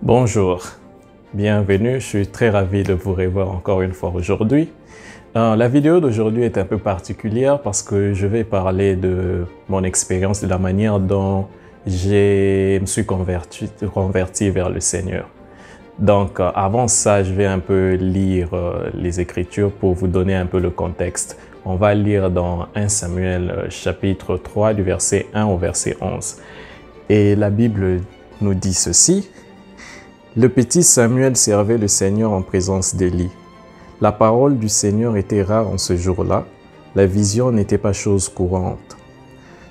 Bonjour, bienvenue, je suis très ravi de vous revoir encore une fois aujourd'hui. La vidéo d'aujourd'hui est un peu particulière parce que je vais parler de mon expérience, de la manière dont je me suis converti vers le Seigneur. Donc avant ça, je vais un peu lire les Écritures pour vous donner un peu le contexte. On va lire dans 1 Samuel chapitre 3 du verset 1 au verset 11. Et la Bible nous dit ceci. Le petit Samuel servait le Seigneur en présence d'Élie. La parole du Seigneur était rare en ce jour-là. La vision n'était pas chose courante.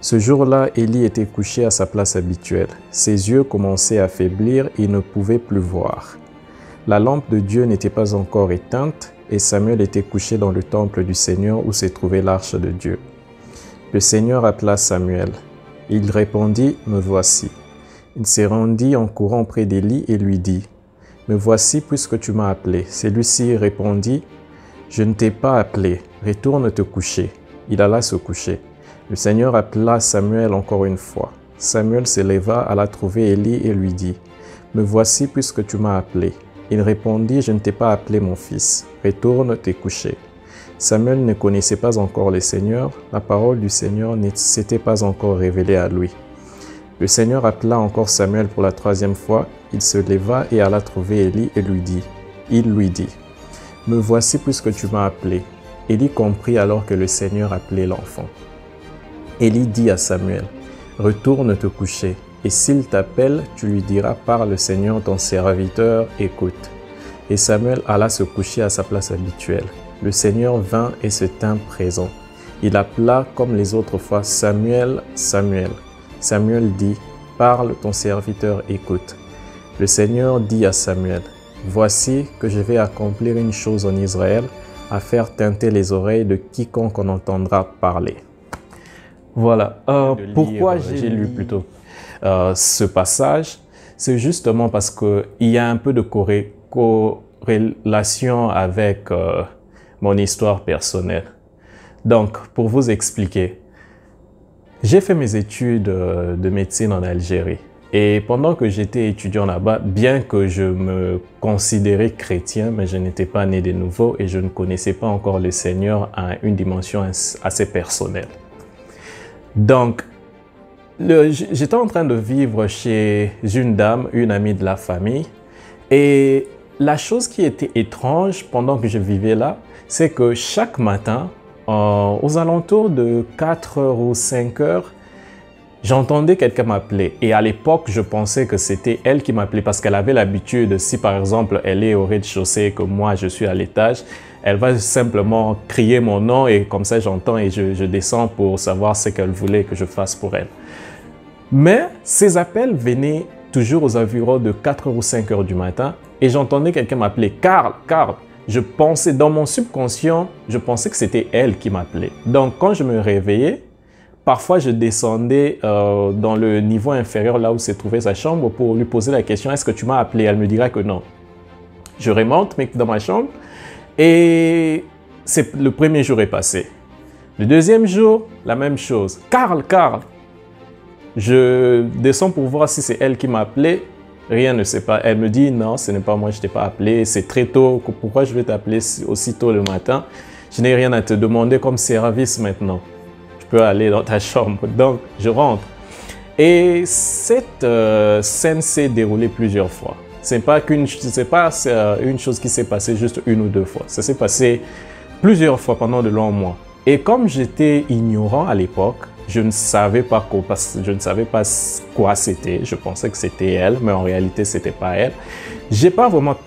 Ce jour-là, Élie était couché à sa place habituelle. Ses yeux commençaient à faiblir et il ne pouvait plus voir. La lampe de Dieu n'était pas encore éteinte et Samuel était couché dans le temple du Seigneur où se trouvait l'arche de Dieu. Le Seigneur appela Samuel. Il répondit, « Me voici ». Il se rendit en courant près d'Élie et lui dit, « Me voici puisque tu m'as appelé. » Celui-ci répondit, « Je ne t'ai pas appelé, retourne te coucher. » Il alla se coucher. Le Seigneur appela Samuel encore une fois. Samuel se leva, alla trouver Élie et lui dit, « Me voici puisque tu m'as appelé. » Il répondit, « Je ne t'ai pas appelé mon fils, retourne te coucher. » Samuel ne connaissait pas encore le Seigneur, la parole du Seigneur ne s'était pas encore révélée à lui. Le Seigneur appela encore Samuel pour la troisième fois. Il se leva et alla trouver Élie et il lui dit, « Me voici puisque tu m'as appelé. » Élie comprit alors que le Seigneur appelait l'enfant. Élie dit à Samuel, « Retourne te coucher, et s'il t'appelle, tu lui diras, « Parle Seigneur, ton serviteur écoute. » Et Samuel alla se coucher à sa place habituelle. Le Seigneur vint et se tint présent. Il appela comme les autres fois, « Samuel, Samuel. » Samuel dit, « Parle, ton serviteur écoute. » Le Seigneur dit à Samuel, « Voici que je vais accomplir une chose en Israël, à faire tinter les oreilles de quiconque en entendra parler. » Voilà. Pourquoi j'ai lu plutôt ce passage? C'est justement parce qu'il y a un peu de corrélation avec mon histoire personnelle. Donc, pour vous expliquer, j'ai fait mes études de médecine en Algérie et pendant que j'étais étudiant là-bas, bien que je me considérais chrétien, mais je n'étais pas né de nouveau et je ne connaissais pas encore le Seigneur à une dimension assez personnelle. Donc, j'étais en train de vivre chez une dame, une amie de la famille, et la chose qui était étrange pendant que je vivais là, c'est que chaque matin, aux alentours de 4 h ou 5 h, j'entendais quelqu'un m'appeler. Et à l'époque, je pensais que c'était elle qui m'appelait parce qu'elle avait l'habitude, si par exemple elle est au rez-de-chaussée et que moi je suis à l'étage, elle va simplement crier mon nom et comme ça j'entends et je descends pour savoir ce qu'elle voulait que je fasse pour elle. Mais ces appels venaient toujours aux environs de 4 h ou 5 h du matin et j'entendais quelqu'un m'appeler « Karl, Karl ». Je pensais, dans mon subconscient, je pensais que c'était elle qui m'appelait. Donc, quand je me réveillais, parfois je descendais dans le niveau inférieur, là où se trouvait sa chambre, pour lui poser la question, est-ce que tu m'as appelé? Elle me dira que non. Je remonte dans ma chambre et le premier jour est passé. Le deuxième jour, la même chose. Karl, Karl. Je descends pour voir si c'est elle qui m'a appelé. Rien ne sait pas. Elle me dit, non, ce n'est pas moi, je ne t'ai pas appelé. C'est très tôt. Pourquoi je vais t'appeler aussi tôt le matin? Je n'ai rien à te demander comme service maintenant. Tu peux aller dans ta chambre. Donc, je rentre. Et cette scène s'est déroulée plusieurs fois. Ce n'est pas une chose qui s'est passée juste une ou deux fois. Ça s'est passé plusieurs fois pendant de longs mois. Et comme j'étais ignorant à l'époque, je ne savais pas quoi c'était. Je pensais que c'était elle, mais en réalité, ce n'était pas elle. Je n'ai pas vraiment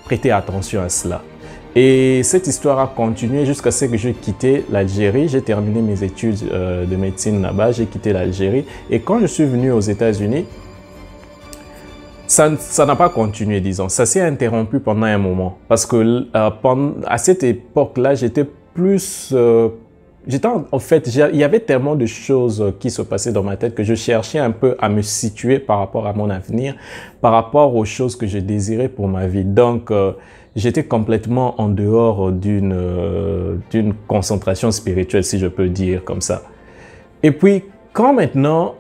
prêté attention à cela. Et cette histoire a continué jusqu'à ce que j'ai quitté l'Algérie. J'ai terminé mes études de médecine là-bas. J'ai quitté l'Algérie. Et quand je suis venu aux États-Unis, ça n'a pas continué, disons. Ça s'est interrompu pendant un moment. Parce que à cette époque-là, j'étais plus... En fait, il y avait tellement de choses qui se passaient dans ma tête que je cherchais un peu à me situer par rapport à mon avenir, par rapport aux choses que je désirais pour ma vie. Donc, j'étais complètement en dehors d'une concentration spirituelle, si je peux dire comme ça. Et puis, quand maintenant,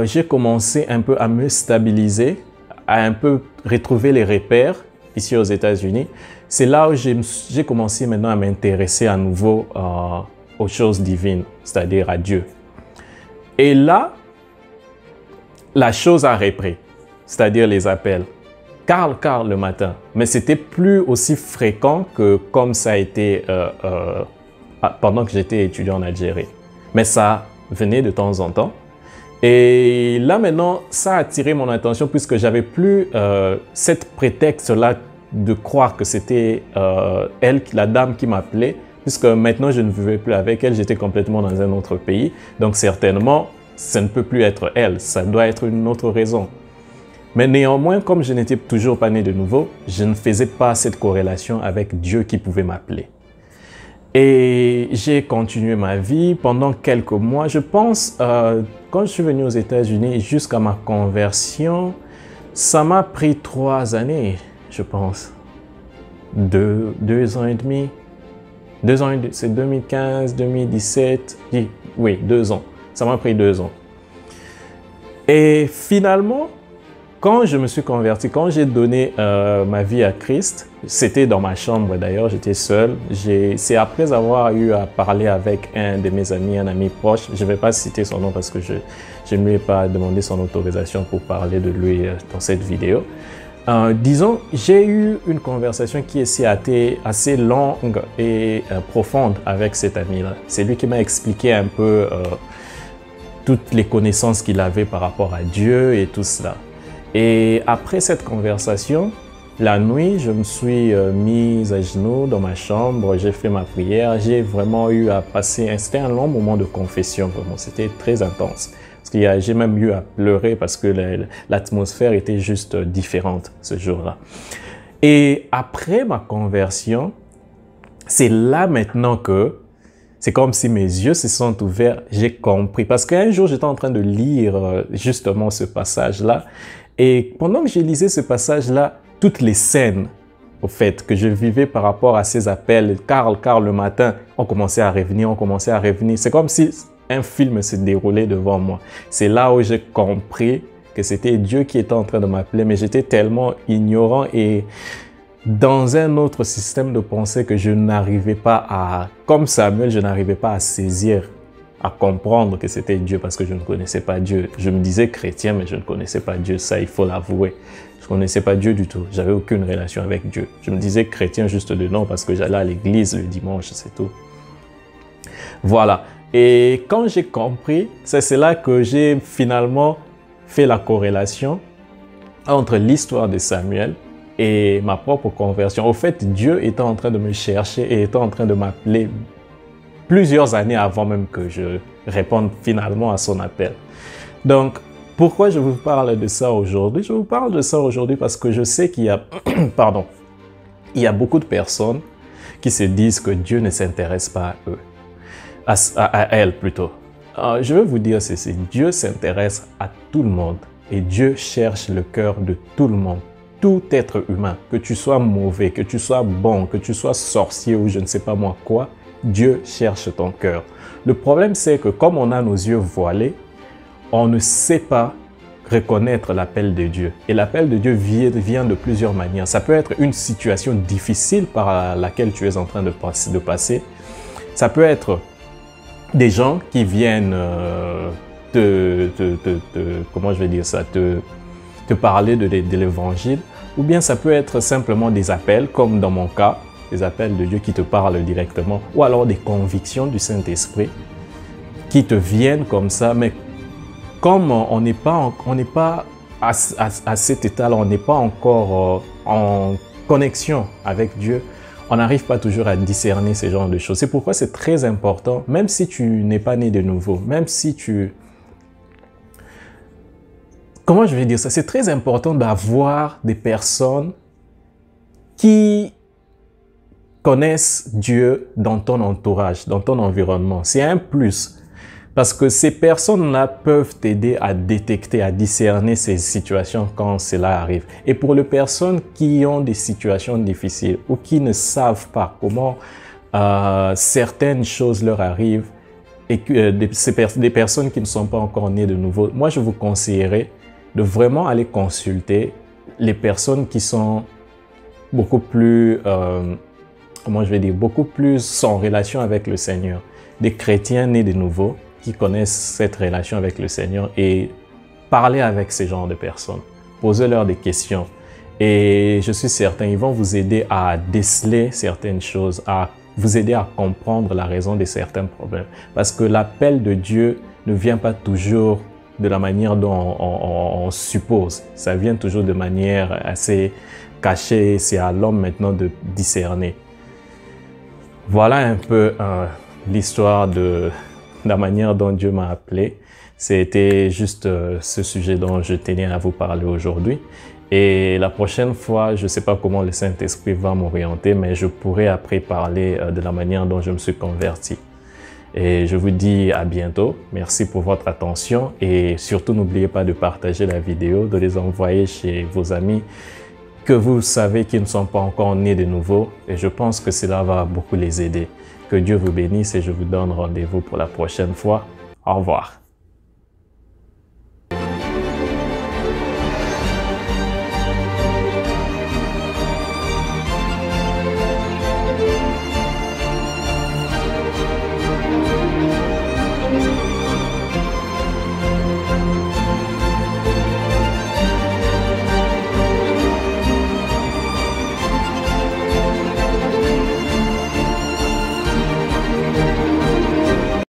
j'ai commencé un peu à me stabiliser, à un peu retrouver les repères ici aux États-Unis, c'est là où j'ai commencé maintenant à m'intéresser à nouveau aux choses divines, c'est-à-dire à Dieu. Et là, la chose a repris, c'est-à-dire les appels. Carl le matin. Mais c'était plus aussi fréquent que comme ça a été pendant que j'étais étudiant en Algérie. Mais ça venait de temps en temps. Et là maintenant, ça a attiré mon attention puisque j'avais plus cette prétexte-là de croire que c'était elle, la dame qui m'appelait, puisque maintenant je ne vivais plus avec elle, j'étais complètement dans un autre pays. Donc certainement, ça ne peut plus être elle, ça doit être une autre raison. Mais néanmoins, comme je n'étais toujours pas né de nouveau, je ne faisais pas cette corrélation avec Dieu qui pouvait m'appeler. Et j'ai continué ma vie pendant quelques mois. Je pense, quand je suis venu aux États-Unis jusqu'à ma conversion, ça m'a pris 3 années, je pense. 2 ans et demi. 2 ans et demi, c'est 2015, 2017. Oui, 2 ans. Ça m'a pris 2 ans. Et finalement, quand je me suis converti, quand j'ai donné ma vie à Christ, c'était dans ma chambre d'ailleurs, j'étais seul. C'est après avoir eu à parler avec un de mes amis, un ami proche. Je ne vais pas citer son nom parce que je ne lui ai pas demandé son autorisation pour parler de lui dans cette vidéo. Disons, j'ai eu une conversation qui était assez longue et profonde avec cet ami-là. C'est lui qui m'a expliqué un peu toutes les connaissances qu'il avait par rapport à Dieu et tout cela. Et après cette conversation, la nuit, je me suis mis à genoux dans ma chambre, j'ai fait ma prière, j'ai vraiment eu à passer, c'était un long moment de confession, vraiment, c'était très intense. Parce que j'ai même eu à pleurer parce que l'atmosphère était juste différente ce jour-là. Et après ma conversion, c'est là maintenant que c'est comme si mes yeux se sont ouverts, j'ai compris. Parce qu'un jour, j'étais en train de lire justement ce passage-là. Et pendant que je lisais ce passage-là, toutes les scènes, au fait, que je vivais par rapport à ces appels, Carl le matin, on commençait à revenir. C'est comme si un film se déroulait devant moi. C'est là où j'ai compris que c'était Dieu qui était en train de m'appeler, mais j'étais tellement ignorant et dans un autre système de pensée que je n'arrivais pas à, comme Samuel, je n'arrivais pas à saisir, à comprendre que c'était Dieu parce que je ne connaissais pas Dieu. Je me disais chrétien, mais je ne connaissais pas Dieu, ça il faut l'avouer. Je ne connaissais pas Dieu du tout, j'avais aucune relation avec Dieu. Je me disais chrétien juste de nom parce que j'allais à l'église le dimanche, c'est tout. Voilà, et quand j'ai compris, c'est là que j'ai finalement fait la corrélation entre l'histoire de Samuel et ma propre conversion. Au fait, Dieu était en train de me chercher et était en train de m'appeler plusieurs années avant même que je réponde finalement à son appel. Donc, pourquoi je vous parle de ça aujourd'hui? Je vous parle de ça aujourd'hui parce que je sais qu'il y a, pardon, il y a beaucoup de personnes qui se disent que Dieu ne s'intéresse pas à eux, à elles plutôt. Je vais vous dire ceci, Dieu s'intéresse à tout le monde et Dieu cherche le cœur de tout le monde. Tout être humain, que tu sois mauvais, que tu sois bon, que tu sois sorcier ou je ne sais pas moi quoi, Dieu cherche ton cœur. Le problème, c'est que comme on a nos yeux voilés, on ne sait pas reconnaître l'appel de Dieu. Et l'appel de Dieu vient de plusieurs manières. Ça peut être une situation difficile par laquelle tu es en train de passer. Ça peut être des gens qui viennent comment je vais dire ça, te parler de l'évangile. Ou bien ça peut être simplement des appels, comme dans mon cas, des appels de Dieu qui te parlent directement, ou alors des convictions du Saint-Esprit qui te viennent comme ça, mais comme on n'est pas à cet état-là, on n'est pas encore en connexion avec Dieu, on n'arrive pas toujours à discerner ce genre de choses. C'est pourquoi c'est très important, même si tu n'es pas né de nouveau, même si tu... Comment je vais dire ça? C'est très important d'avoir des personnes qui connaissent Dieu dans ton entourage, dans ton environnement. C'est un plus. Parce que ces personnes-là peuvent t'aider à détecter, à discerner ces situations quand cela arrive. Et pour les personnes qui ont des situations difficiles ou qui ne savent pas comment certaines choses leur arrivent et que des personnes qui ne sont pas encore nées de nouveau, moi je vous conseillerais de vraiment aller consulter les personnes qui sont beaucoup plus, comment je vais dire, beaucoup plus en relation avec le Seigneur. Des chrétiens nés de nouveau qui connaissent cette relation avec le Seigneur et parler avec ces genres de personnes. Posez-leur des questions. Et je suis certain, ils vont vous aider à déceler certaines choses, à vous aider à comprendre la raison de certains problèmes. Parce que l'appel de Dieu ne vient pas toujours de la manière dont on suppose. Ça vient toujours de manière assez cachée. C'est à l'homme maintenant de discerner. Voilà un peu l'histoire de la manière dont Dieu m'a appelé. C'était juste ce sujet dont je tenais à vous parler aujourd'hui. Et la prochaine fois, je ne sais pas comment le Saint-Esprit va m'orienter, mais je pourrai après parler de la manière dont je me suis converti. Et je vous dis à bientôt. Merci pour votre attention et surtout n'oubliez pas de partager la vidéo, de les envoyer chez vos amis que vous savez qui ne sont pas encore nés de nouveau. Et je pense que cela va beaucoup les aider. Que Dieu vous bénisse et je vous donne rendez-vous pour la prochaine fois. Au revoir.